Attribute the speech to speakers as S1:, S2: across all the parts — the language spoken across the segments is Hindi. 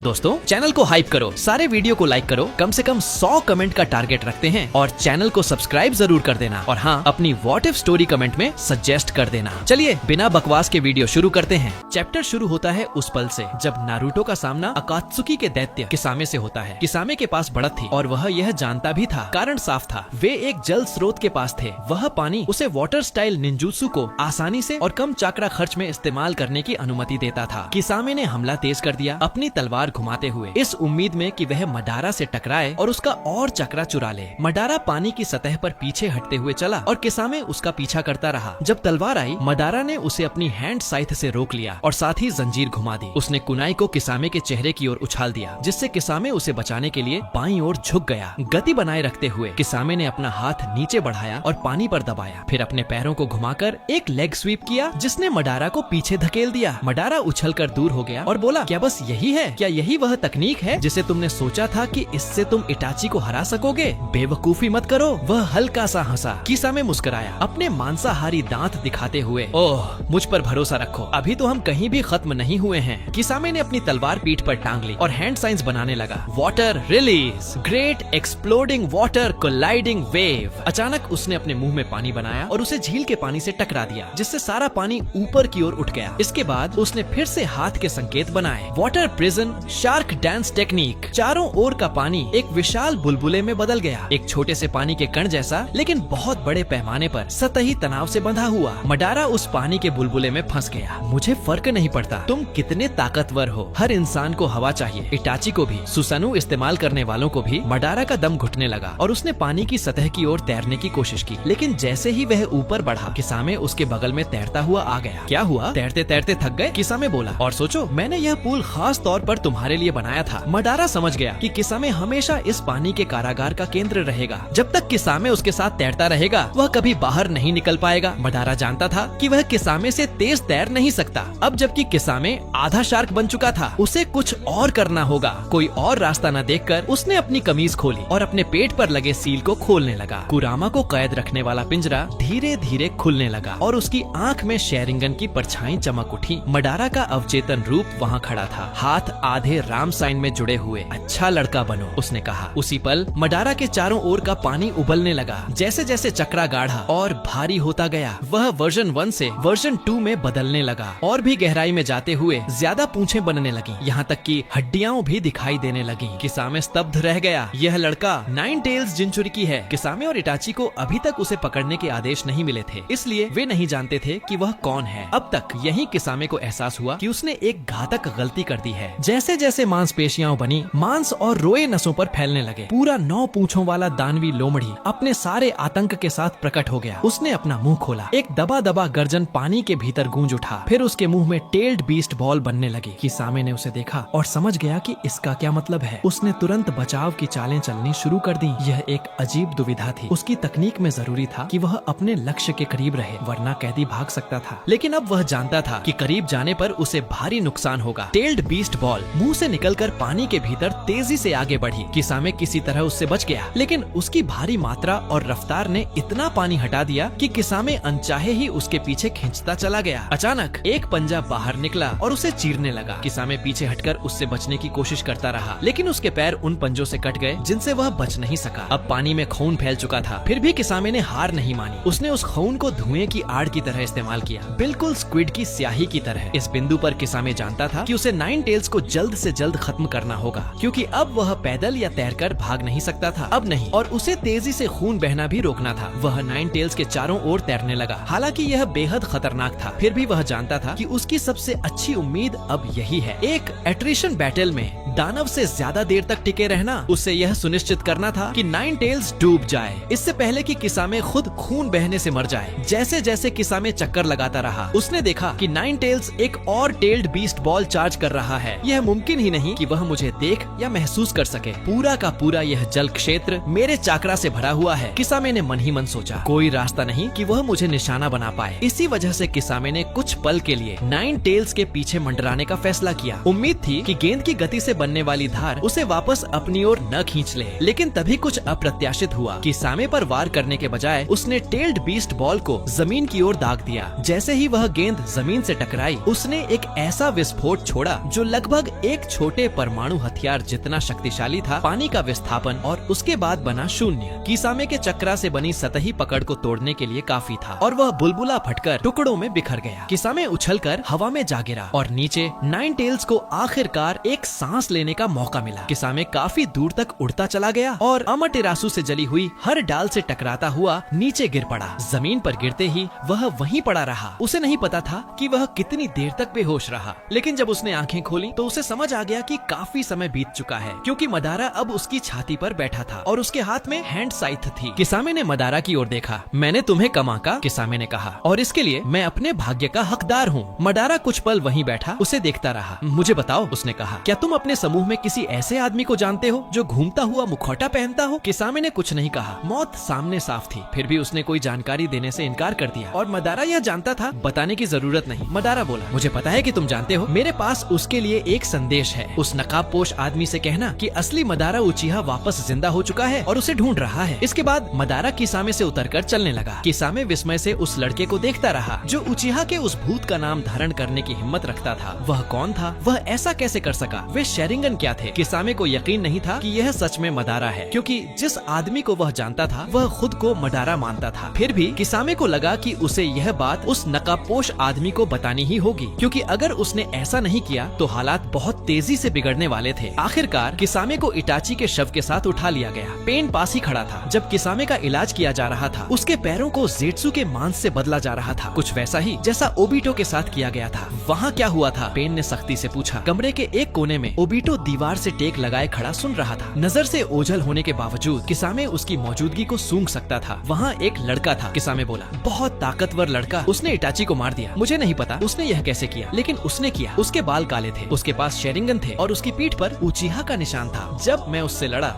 S1: दोस्तों चैनल को हाइप करो, सारे वीडियो को लाइक करो, कम से कम 100 कमेंट का टारगेट रखते हैं और चैनल को सब्सक्राइब जरूर कर देना और हाँ अपनी व्हाट इफ स्टोरी कमेंट में सजेस्ट कर देना। चलिए बिना बकवास के वीडियो शुरू करते हैं। चैप्टर शुरू होता है उस पल से जब नारुतो का सामना अकात्सुकी के दैत्य किसामे से होता है। किसामे के पास बढ़त थी और वह यह जानता भी था। कारण साफ था, वे एक जल स्रोत के पास थे। वह पानी उसे वाटर स्टाइल निंजुत्सु को आसानी से और कम चाकरा खर्च में इस्तेमाल करने की अनुमति देता था। किसामे ने हमला तेज कर दिया, अपनी तलवार घुमाते हुए, इस उम्मीद में कि वह मडारा से टकराए और उसका और चक्रा चुरा ले। मडारा पानी की सतह पर पीछे हटते हुए चला और किसामे उसका पीछा करता रहा। जब तलवार आई, मडारा ने उसे अपनी हैंड साइथ से रोक लिया और साथ ही जंजीर घुमा दी। उसने कुनाई को किसामे के चेहरे की ओर उछाल दिया, जिससे किसामे उसे बचाने के लिए बाईं ओर झुक गया। गति बनाए रखते हुए किसामे ने अपना हाथ नीचे बढ़ाया और पानी पर दबाया, फिर अपने पैरों को घुमाकर एक लेग स्वीप किया, जिसने मडारा को पीछे धकेल दिया। मडारा उछलकर दूर हो गया और बोला, क्या बस यही है? क्या यही वह तकनीक है जिसे तुमने सोचा था कि इससे तुम इटाची को हरा सकोगे? बेवकूफी मत करो। वह हल्का सा हंसा। किसामे मुस्कुराया, अपने मांसाहारी दांत दिखाते हुए। ओह, मुझ पर भरोसा रखो, अभी तो हम कहीं भी खत्म नहीं हुए हैं। किसामे ने अपनी तलवार पीठ पर टांग ली और हैंड साइंस बनाने लगा। Water release, great exploding water colliding wave. अचानक उसने अपने मुंह में पानी बनाया और उसे झील के पानी से टकरा दिया, जिससे सारा पानी ऊपर की ओर उठ गया। इसके बाद उसने फिर से हाथ के संकेत बनाए। Water prison shark dance technique. चारों ओर का पानी एक विशाल बुलबुले में बदल गया, एक छोटे से पानी के कण जैसा, लेकिन बहुत बड़े पैमाने पर सतही तनाव से बंधा हुआ। मडारा उस पानी के बुलबुले में फंस गया। मुझे फर्क नहीं पड़ता तुम कितने ताकतवर हो, हर इंसान को हवा चाहिए। इटाची को भी, सुसानु इस्तेमाल करने वालों को भी। मडारा का दम घुटने लगा और उसने पानी की सतह की ओर तैरने की कोशिश की, लेकिन जैसे ही वह ऊपर बढ़ा, किसामे उसके बगल में तैरता हुआ आ गया। क्या हुआ? तैरते तैरते थक गए? किसामे बोला। और सोचो, मैंने यह पूल खास तौर पर तुम्हारे लिए बनाया था। मडारा समझ गया कि किसामे हमेशा इस पानी के कारागार का केंद्र रहेगा। जब तक किसामे उसके साथ तैरता रहेगा, वह कभी बाहर नहीं निकल पाएगा। मडारा जानता था कि वह किसामे से तेज तैर नहीं सकता। अब जबकि किसामे आधा शार्क बन चुका था, उसे कुछ और करना होगा। कोई और रास्ता न देखकर उसने अपनी कमीज खोली और अपने पेट पर लगे सील को खोलने लगा। कुरामा को कैद रखने वाला पिंजरा धीरे धीरे खुलने लगा और उसकी आंख में शेरिंगन की परछाई चमक उठी। मडारा का अवचेतन रूप वहाँ खड़ा था, हाथ आधे राम साइन में जुड़े हुए। अच्छा लड़का बनो, उसने कहा। उसी पल मडारा के चारों ओर का पानी उबलने लगा। जैसे जैसे चक्रा गाढ़ा और भारी होता गया, वह वर्जन 1 से वर्जन 2 में बदलने लगा और भी गहराई में जाते हुए ज्यादा पूंछें बनने लगी, यहाँ तक कि हड्डियां भी दिखाई देने लगी। किसामे स्तब्ध रह गया। यह लड़का 9 टेल्स जिंचुरिकी है। किसामे और इटाची को अभी तक उसे पकड़ने के आदेश नहीं मिले थे, इसलिए वे नहीं जानते थे कि वह कौन है। अब तक यही किसामे को एहसास हुआ कि उसने एक घातक गलती कर दी है। जैसे जैसे मांसपेशियां बनी, मांस और रोए नसों पर फैलने लगे। पूरा 9 पूंछों वाला दानवी लोमड़ी अपने सारे आतंक के साथ प्रकट हो गया। उसने अपना मुंह खोला, एक दबा दबा गर्जन पानी के भीतर गूंज उठा। फिर उसके मुंह में टेल्ड बीस्ट बॉल बनने लगी। किसामे ने उसे देखा और समझ गया कि इसका क्या मतलब है। उसने तुरंत बचाव की चालें चलनी शुरू कर दी। यह एक अजीब दुविधा थी। उसकी तकनीक में जरूरी था कि वह अपने लक्ष्य के करीब रहे, वरना कैदी भाग सकता था। लेकिन अब वह जानता था कि करीब जाने पर उसे भारी नुकसान होगा। टेल्ड बीस्ट बॉल मुंह से निकलकर पानी के भीतर तेजी से आगे बढ़ी। किसामे किसी तरह उससे बच गया, लेकिन उसकी भारी मात्रा और रफ्तार ने इतना पानी हटा दिया कि किसामे अनचाहे ही उसके पीछे खींचता चला गया। अचानक एक पंजा बाहर निकला और उसे चीरने लगा। किसामे पीछे हटकर उससे बचने की कोशिश करता रहा, लेकिन उसके पैर उन पंजों से कट गए जिनसे वह बच नहीं सका। अब पानी में खून फैल चुका था, फिर भी किसामे ने हार नहीं मानी। उसने उस खून को धुएं की आड़ की तरह इस्तेमाल किया, बिल्कुल स्क्विड की स्याही की तरह। इस बिंदु पर किसामे जानता था कि उसे 9 टेल्स को जल्द से जल्द खत्म करना होगा, क्योंकि अब वह पैदल या तैरकर भाग नहीं सकता था। अब नहीं, और उसे तेजी से खून बहना भी रोकना था। वह 9 टेल्स के चारों ओर तैरने लगा। हालांकि यह बेहद खतरनाक था, फिर भी वह जानता था कि उसकी सबसे अच्छी उम्मीद अब यही है। एक एट्रिशन बैटल में दानव से ज्यादा देर तक टिके रहना। उसे यह सुनिश्चित करना था कि 9 टेल्स डूब जाए, इससे पहले कि किसामे खुद खून बहने से मर जाए। जैसे जैसे किसामे चक्कर लगाता रहा, उसने देखा कि 9 टेल्स एक और टेल्ड बीस्ट बॉल चार्ज कर रहा है। यह मुमकिन ही नहीं कि वह मुझे देख या महसूस कर सके। पूरा का पूरा यह जल क्षेत्र मेरे चाकरा से भरा हुआ है। किसामे ने मन ही मन सोचा, कोई रास्ता नहीं कि वह मुझे निशाना बना पाए। इसी वजह से किसामे ने कुछ पल के लिए 9 टेल्स के पीछे मंडराने का फैसला किया। उम्मीद थी कि गेंद की गति से बनने वाली धार उसे वापस अपनी ओर न खींच ले। लेकिन तभी कुछ अप्रत्याशित हुआ। किसामे पर वार करने के बजाय उसने टेल्ड बीस्ट बॉल को जमीन की ओर दाग दिया। जैसे ही वह गेंद जमीन से टकराई, उसने एक ऐसा विस्फोट छोड़ा जो लगभग एक छोटे परमाणु हथियार जितना शक्तिशाली था। पानी का विस्थापन और उसके बाद बना शून्य किसामे के चक्रा से बनी सतही पकड़ को तोड़ने के लिए काफी था और वह बुलबुला फटकर टुकड़ों में बिखर गया। किसामे उछलकर हवा में जा गिरा और नीचे नाइन टेल्स को आखिरकार एक सांस लेने का मौका मिला। किसामे काफी दूर तक उड़ता चला गया और अमाटेरासु से जली हुई हर डाल से टकराता हुआ नीचे गिर पड़ा। जमीन पर गिरते ही वह वहीं पड़ा रहा। उसे नहीं पता था कि वह कितनी देर तक बेहोश रहा, लेकिन जब उसने आंखें खोली तो उसे समझ आ गया कि काफी समय बीत चुका है, क्योंकि मदारा अब उसकी छाती पर बैठा था और उसके हाथ में हैंड साइथ थी। किसामे ने मदारा की ओर देखा। मैंने तुम्हें कम आंका, किसामे ने कहा, और इसके लिए मैं अपने भाग्य का हकदार हूँ। मदारा कुछ पल वहीं बैठा उसे देखता रहा। मुझे बताओ, उसने कहा, क्या तुम अपने समूह में किसी ऐसे आदमी को जानते हो जो घूमता हुआ मुखौटा पहनता हो? किसामे ने कुछ नहीं कहा। मौत सामने साफ थी, फिर भी उसने कोई जानकारी देने से इनकार कर दिया और मदारा यह जानता था, बताने की जरूरत नहीं। मदारा बोला, मुझे पता है कि तुम जानते हो। मेरे पास उसके लिए एक संदेश है। उस नकाबपोश आदमी से कहना कि असली मदारा उचिहा वापस जिंदा हो चुका है और उसे ढूंढ रहा है। इसके बाद मदारा किसामे से उतरकर चलने लगा। किसामे विस्मय से उस लड़के को देखता रहा जो उचिहा के उस भूत का नाम धारण करने की हिम्मत रखता था। वह कौन था? वह ऐसा कैसे कर सका? वे शेरिंगन क्या थे? किसामे को यकीन नहीं था कि यह सच में मदारा है, क्योंकि जिस आदमी को वह जानता था वह खुद को मदारा मानता था। फिर भी किसामे को लगा कि उसे यह बात उस नकाबपोश आदमी को बतानी ही होगी, क्योंकि अगर उसने ऐसा नहीं किया तो हालात बहुत तेजी से बिगड़ने वाले थे। आखिरकार किसामे को इटाची के शव के साथ उठा लिया गया। पेन पास ही खड़ा था। जब किसामे का इलाज किया जा रहा था, उसके पैरों को ज़ेत्सु के मांस से बदला जा रहा था, कुछ वैसा ही जैसा ओबिटो के साथ किया गया था। वहाँ क्या हुआ था? पेन ने सख्ती से पूछा। कमरे के एक कोने में ओबिटो दीवार से टेक लगाए खड़ा सुन रहा था। नजर से ओझल होने के बावजूद किसामे उसकी मौजूदगी को सूंघ सकता था। वहाँ एक लड़का था, किसामे बोला, बहुत ताकतवर लड़का। उसने इटाची को मार दिया। मुझे नहीं पता उसने यह कैसे किया, लेकिन उसने किया। उसके बाल काले थे, उसके पास शेरिंगन थे और उसकी पीठ पर उचिहा का निशान था। जब मैं उससे लड़ा,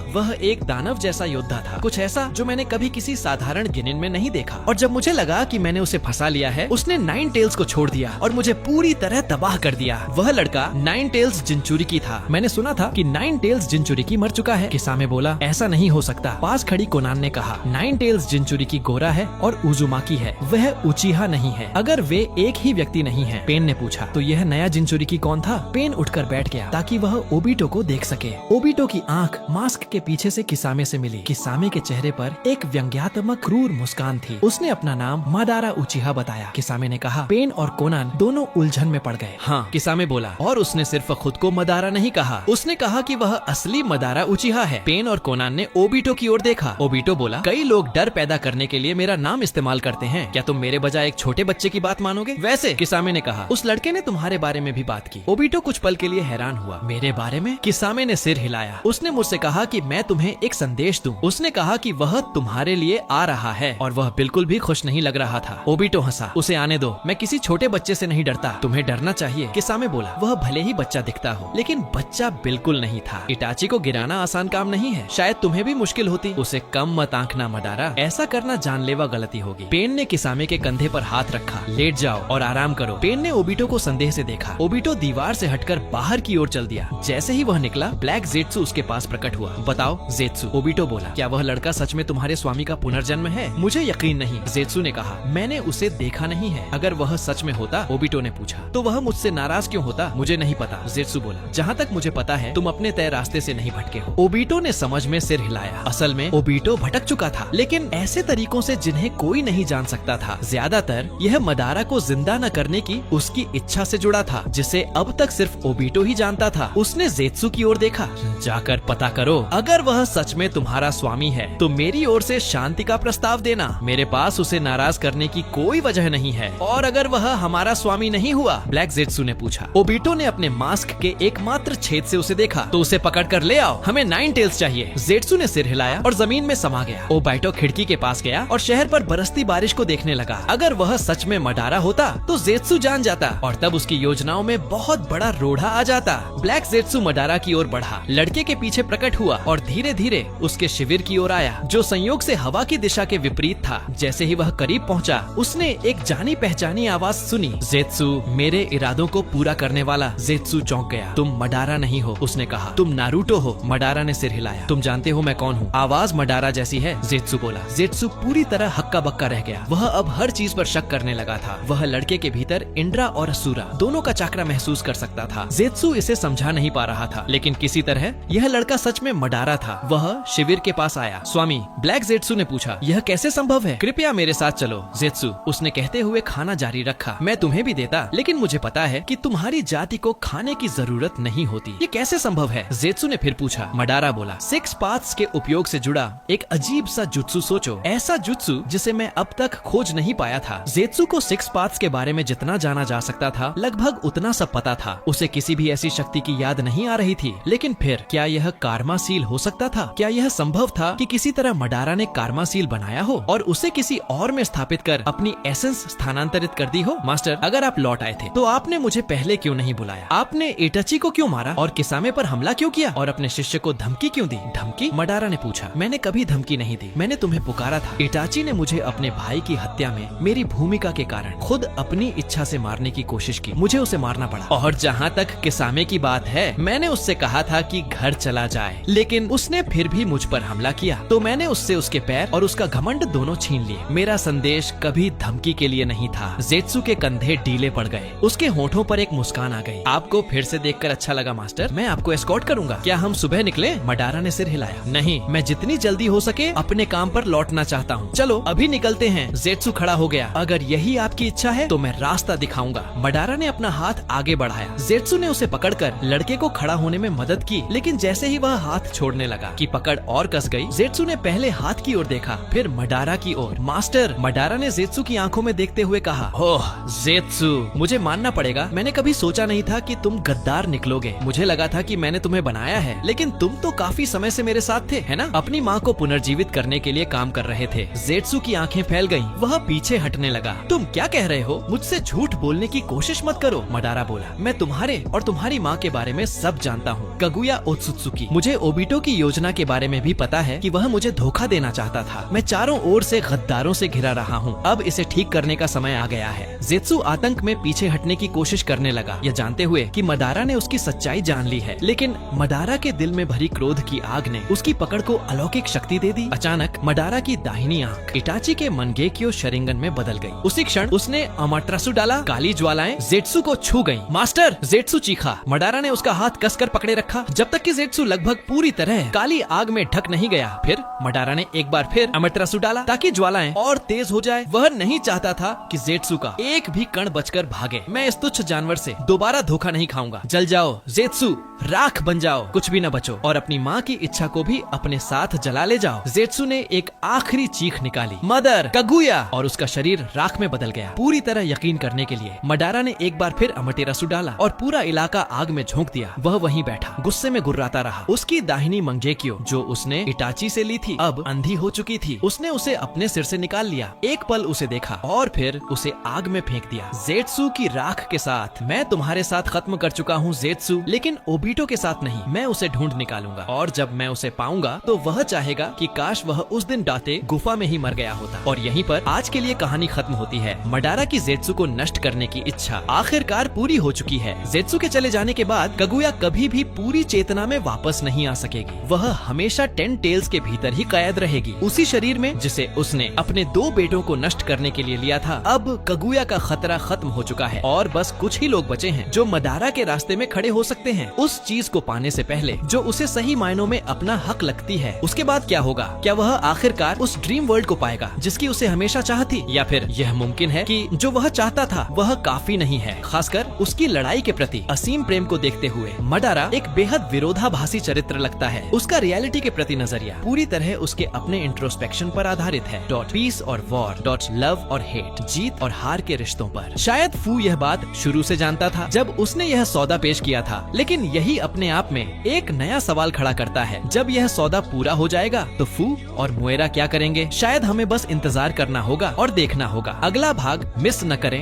S1: वह एक दानव जैसा योद्धा था, कुछ ऐसा जो मैंने कभी किसी साधारण गिनिन में नहीं देखा। और जब मुझे लगा कि मैंने उसे फंसा लिया है, उसने नाइन टेल्स को छोड़ दिया और मुझे पूरी तरह तबाह कर दिया। वह लड़का नाइन टेल्स जिंचुरिकी था। मैंने सुना था कि नाइन टेल्स जिंचुरिकी मर चुका है। किसामे बोला, ऐसा नहीं हो सकता। पास खड़ी कोनान ने कहा, नाइन टेल्स जिंचुरिकी गोरा है और उजुमाकी है, वह उचिहा नहीं है। अगर वे एक ही व्यक्ति नहीं है? पेन ने पूछा। तो यह नया जिंचुरिकी कौन था? पेन उठकर बैठ गया ताकि वह ओबिटो को देख सके। ओबिटो की आंख मास्क के पीछे से किसामे से मिली। किसामे के चेहरे पर एक व्यंग्यात्मक क्रूर मुस्कान थी। उसने अपना नाम मदारा उचिहा बताया। किसामे ने कहा। पेन और कोनान दोनों उलझन में पड़ गए। हाँ, किसामे बोला, और उसने सिर्फ खुद को मदारा नहीं कहा, उसने कहा कि वह असली मदारा उचिहा है। पेन और कोनान ने ओबिटो की ओर देखा। ओबिटो बोला, कई लोग डर पैदा करने के लिए मेरा नाम इस्तेमाल करते हैं, क्या तुम मेरे बजाय एक छोटे बच्चे की बात मानोगे? वैसे, किसामे ने कहा, उस लड़के ने तुम्हारे बारे में भी बात की। ओबिटो कुछ पल के लिए हैरान हुआ। मेरे बारे में? किसामे ने सिर हिलाया। उसने मुझसे कहा कि मैं तुम्हें एक संदेश दूं। उसने कहा कि वह तुम्हारे लिए आ रहा है और वह बिल्कुल भी खुश नहीं लग रहा था। ओबिटो हंसा। उसे आने दो, मैं किसी छोटे बच्चे से नहीं डरता, तुम्हें डरना चाहिए। किसामे बोला, वह भले ही बच्चा दिखता हो, लेकिन बच्चा बिल्कुल नहीं था। इटाची को गिराना आसान काम नहीं है, शायद तुम्हें भी मुश्किल होती। उसे कम मत आंकना मदारा, ऐसा करना जानलेवा गलती होगी। पेन ने किसामे के कंधे पर हाथ रखा। लेट जाओ और आराम करो। पेन ने ओबिटो को संदेह से देखा। ओबिटो दीवार से हटकर बाहर की ओर चल दिया। जैसे ही वह निकला, ब्लैक ज़ेत्सु उसके पास प्रकट हुआ। बताओ ज़ेत्सु, ओबिटो बोला, क्या वह लड़का सच में तुम्हारे स्वामी का पुनर्जन्म है? मुझे यकीन नहीं, ज़ेत्सु ने कहा, मैंने उसे देखा नहीं है। अगर वह सच में होता, ओबिटो ने पूछा, तो वह मुझसे नाराज क्यों होता? मुझे नहीं पता, ज़ेत्सु बोला। जहाँ तक मुझे पता है, तुम अपने तय रास्ते से नहीं भटके हो। ओबिटो ने समझ में सिर हिलाया। असल में ओबिटो भटक चुका था, लेकिन ऐसे तरीकों से जिन्हें कोई नहीं जान सकता था। ज्यादातर यह मदारा को जिंदा न करने की उसकी इच्छा से जुड़ा था, जिसे अब तक सिर्फ ओबिटो ही जानता था। उसने ज़ेत्सु की ओर देखा। जाकर पता करो, अगर वह सच में तुम्हारा स्वामी है तो मेरी ओर से शांति का प्रस्ताव देना। मेरे पास उसे नाराज करने की कोई वजह नहीं है। और अगर वह हमारा स्वामी नहीं हुआ? ब्लैक ज़ेत्सु ने पूछा। ओबिटो ने अपने मास्क के एकमात्र छेद से उसे देखा। तो उसे पकड़ कर ले आओ, हमें नाइन टेल्स चाहिए। ज़ेत्सु ने सिर हिलाया और जमीन में समा गया। ओबिटो खिड़की के पास गया और शहर पर बरसती बारिश को देखने लगा। अगर वह सच में मदारा होता तो ज़ेत्सु जान जाता और तब उसकी योजनाओं में बहुत बड़ा रोड़ा आ जाता। ब्लैक ज़ेत्सु मदारा की ओर बढ़ा, लड़के के पीछे प्रकट हुआ और धीरे धीरे उसके शिविर की ओर आया, जो संयोग से हवा की दिशा के विपरीत था। जैसे ही वह करीब पहुंचा, उसने एक जानी पहचानी आवाज सुनी, ज़ेत्सु, मेरे इरादों को पूरा करने वाला। ज़ेत्सु चौंक गया। तुम मडारा नहीं हो, उसने कहा। तुम नारुतो हो, मडारा ने सिर हिलाया। तुम जानते हो मैं कौन हूँ? आवाज मडारा जैसी है, जेत्सु बोला। जेत्सु पूरी तरह हक्का बक्का रह गया। वह अब हर चीज पर शक करने लगा था। वह लड़के के भीतर इंद्रा और असुरा दोनों का चक्रा महसूस कर सकता था। जेत्सु इसे समझा नहीं पा रहा था, लेकिन किसी तरह यह लड़का सच में मडारा था। वह शिविर के पास आया। स्वामी, ब्लैक जेत्सु ने पूछा, यह कैसे संभव है? कृपया मेरे साथ चलो, जेत्सु, उसने कहते हुए खाना जारी रखा। मैं तुम्हें भी देता, लेकिन मुझे पता है कि तुम्हारी जाति को खाने की जरूरत नहीं होती। ये कैसे संभव है? जेत्सु ने फिर पूछा। मडारा बोला, 6 पाथ्स के उपयोग से जुड़ा एक अजीब सा जुत्सु सोचो, ऐसा जुत्सु जिसे मैं अब तक खोज नहीं पाया था। जेत्सु को 6 पाथ्स के बारे में जितना जाना जा सकता था, लगभग उतना सब पता था। उसे किसी भी ऐसी शक्ति की याद नहीं आ रही थी। लेकिन फिर क्या यह कार्मा सील हो सकता था? क्या यह संभव था कि किसी तरह मडारा ने कार्मा सील बनाया हो और उसे किसी और में स्थापित कर अपनी एसेंस स्थानांतरित कर दी हो? मास्टर, अगर आप लौट आए थे तो आपने मुझे पहले क्यों नहीं बुलाया? आपने इटाची को क्यों मारा और किसामे पर हमला क्यों किया और अपने शिष्य को धमकी क्यों दी? धमकी? मडारा ने पूछा। मैंने कभी धमकी नहीं दी, मैंने तुम्हें पुकारा था। इटाची ने मुझे अपने भाई की हत्या में मेरी भूमिका के कारण खुद अपनी इच्छा से मारने की कोशिश की। मुझे उसे मारना पड़ा। और जहाँ तक किसामे की बात है, मैंने उससे कहा था कि घर चला जाए, लेकिन उसने फिर भी मुझ पर हमला किया। तो मैंने उससे उसके पैर और उसका घमंड दोनों छीन लिए। मेरा संदेश कभी धमकी के लिए नहीं था। जेत्सु के कंधे ढीले पड़ गए। उसके होठों पर एक मुस्कान आ गई। आपको फिर से देखकर अच्छा लगा मास्टर, मैं आपको एस्कॉर्ट करूंगा। क्या हम सुबह निकले? मडारा ने सिर हिलाया। नहीं, मैं जितनी जल्दी हो सके अपने काम पर लौटना चाहता हूँ। चलो अभी निकलते हैं। जेत्सु खड़ा हो गया। अगर यही आपकी इच्छा है तो मैं रास्ता दिखाऊंगा। मडारा ने अपना हाथ आगे बढ़ाया। जेत्सु ने उसे पकड़कर लड़के को खड़ा होने में मदद की, लेकिन जैसे ही वह हाथ छोड़ने लगा कि पकड़ और कस गई। जेत्सु ने पहले हाथ की ओर देखा, फिर मडारा की ओर। मास्टर, मडारा ने जेत्सु की आंखों में देखते हुए कहा। ओह जेत्सु, मुझे मानना पड़ेगा, मैंने कभी सोचा नहीं था कि तुम गद्दार निकलोगे। मुझे लगा था कि मैंने तुम्हें बनाया है, लेकिन तुम तो काफी समय से मेरे साथ थे, है ना? अपनी माँ को पुनर्जीवित करने के लिए काम कर रहे थे। जेत्सु की आंखें फैल गईं। वह पीछे हटने लगा। तुम क्या कह रहे हो? मुझसे झूठ बोलने की कोशिश मत करो, मडारा बोला। मैं तुम्हारे और तुम्हारी माँ के बारे में सब जानता हूँ। कगुया ओत्सुत्सुकी। मुझे ओबिटो की योजना के बारे में भी पता है कि वह मुझे धोखा देना चाहता था। मैं चारों ओर से गद्दारों से घिरा रहा हूँ। अब इसे ठीक करने का समय आ गया है। जेत्सु आतंक में पीछे हटने की कोशिश करने लगा, यह जानते हुए कि मडारा ने उसकी सच्चाई जान ली है। लेकिन मडारा के दिल में भरी क्रोध की आग ने उसकी पकड़ को अलौकिक शक्ति दे दी। अचानक मडारा की दाहिनी आंख इटाची के मनगेक्यो शरिंगन में बदल गई। उसी क्षण उसने अमाट्रासु डाला। काली ज्वालाएं जेत्सु को छू गईं। मास्टर, जेत्सु चीखा। मडारा ने उसका हाथ कसकर पकड़े रखा जब तक कि जेत्सु लगभग पूरी तरह काली आग में ढक नहीं गया। फिर मडारा ने एक बार फिर अमाट्रासु डाला ताकि ज्वालाएं और तेज हो जाए। वह नहीं चाहता था कि जेत्सु का एक भी कण बचकर भागे। मैं इस तुच्छ जानवर से दोबारा धोखा नहीं खाऊंगा। जल जाओ जेत्सु, राख बन जाओ, कुछ भी न बचो और अपनी माँ की इच्छा को भी अपने साथ जला ले जाओ। जेत्सु ने एक आखिरी चीख निकाली, मदर, कगुया, और उसका शरीर राख में बदल गया। पूरी तरह यकीन करने के लिए मडारा ने एक बार फिर अमाटेरासु डाला और पूरा इलाका आग में झोंक दिया। वह वहीं बैठा गुस्से में गुर्राता रहा। उसकी दाहिनी मंगेक्यो जो उसने इटाची से ली थी अब अंधी हो चुकी थी। उसने उसे अपने सिर से निकाल लिया। एक पल उसे देखा और फिर उसे आग में फेंक दिया। जेत्सु की राख के साथ मैं तुम्हारे साथ खत्म कर चुका हूँ जेत्सु, लेकिन ओबिटो के साथ नहीं। मैं उसे ढूंढ निकालूंगा और जब मैं उसे पाऊंगा तो वह चाहेगा कि काश वह उस दिन डाटे गुफा में ही मर गया होता। और यहीं पर आज के लिए कहानी खत्म होती है। मडारा की जेत्सु को नष्ट करने की इच्छा आखिरकार पूरी हो चुकी है। जेत्सु के चले जाने के बाद कगुया कभी भी पूरी चेतना में वापस नहीं आ सकेगी। वह हमेशा 10 टेल्स के भीतर ही कैद रहेगी, उसी शरीर में जिसे उसने अपने 2 बेटों को नष्ट करने के लिए लिया था। अब कगुया का खतरा खत्म हो चुका है और बस कुछ ही लोग बचे हैं जो मडारा के रास्ते में खड़े हो सकते हैं, उस चीज को पाने से पहले जो उसे सही मायनों में अपना हक लगती है। उसके बाद क्या होगा? क्या वह आखिरकार उस ड्रीम वर्ल्ड को पाएगा जिसकी उसे हमेशा चाहती, या फिर यह मुमकिन है कि जो वह चाहता था वह काफी नहीं है? खासकर उसकी लड़ाई के प्रति असीम प्रेम को देखते हुए मडारा एक बेहद विरोधाभासी चरित्र लगता है। उसका रियलिटी के प्रति नजरिया पूरी तरह उसके अपने इंट्रोस्पेक्शन पर आधारित है। पीस और वॉर, लव और हेट, जीत और हार के रिश्तों पर। शायद फू यह बात शुरू से जानता था जब उसने यह सौदा पेश किया था, लेकिन यही अपने आप में एक नया सवाल खड़ा करता है। जब यह सौदा पूरा हो जाएगा तो फू और मोएरा क्या करेंगे? शायद हमें बस इंतजार करना होगा और देखना होगा। अगला भाग मिस न करें।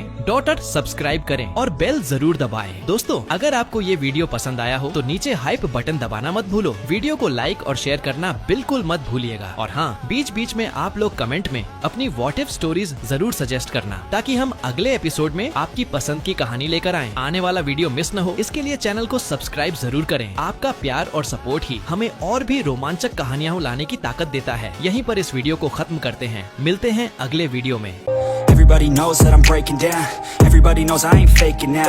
S1: सब्सक्राइब करें और बेल जरूर दबाएं। दोस्तों, अगर आपको ये वीडियो पसंद आया हो तो नीचे हाइप बटन दबाना मत भूलो। वीडियो को लाइक और शेयर करना बिल्कुल मत भूलिएगा। और हाँ, बीच बीच में आप लोग कमेंट में अपनी व्हाट इफ स्टोरीज जरूर सजेस्ट करना, ताकि हम अगले एपिसोड में आपकी पसंद की कहानी लेकर आएं। आने वाला वीडियो मिस न हो, इसके लिए चैनल चैनल को सब्सक्राइब जरूर करें। आपका प्यार और सपोर्ट ही हमें और भी रोमांचक कहानियाँ लाने की ताकत देता है। यहीं पर इस वीडियो को खत्म करते हैं। मिलते हैं अगले वीडियो में।
S2: Everybody knows that I'm breaking down. Everybody knows I ain't faking now.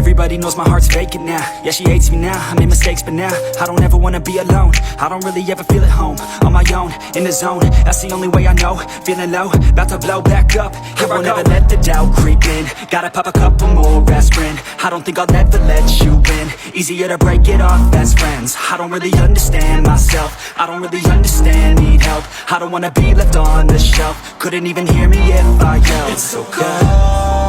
S2: Everybody knows my heart's vacant now. Yeah, she hates me now, I made mistakes but now I don't ever wanna be alone. I don't really ever feel at home. On my own, in the zone, that's the only way I know. Feeling low, about to blow back up. Here I won't ever let the doubt creep in. Gotta pop a couple more aspirin. I don't think I'll ever let you in. Easier to break it off best friends. I don't really understand myself. I don't really understand, need help. I don't wanna be left on the shelf. Couldn't even hear me if I yelled. It's so cold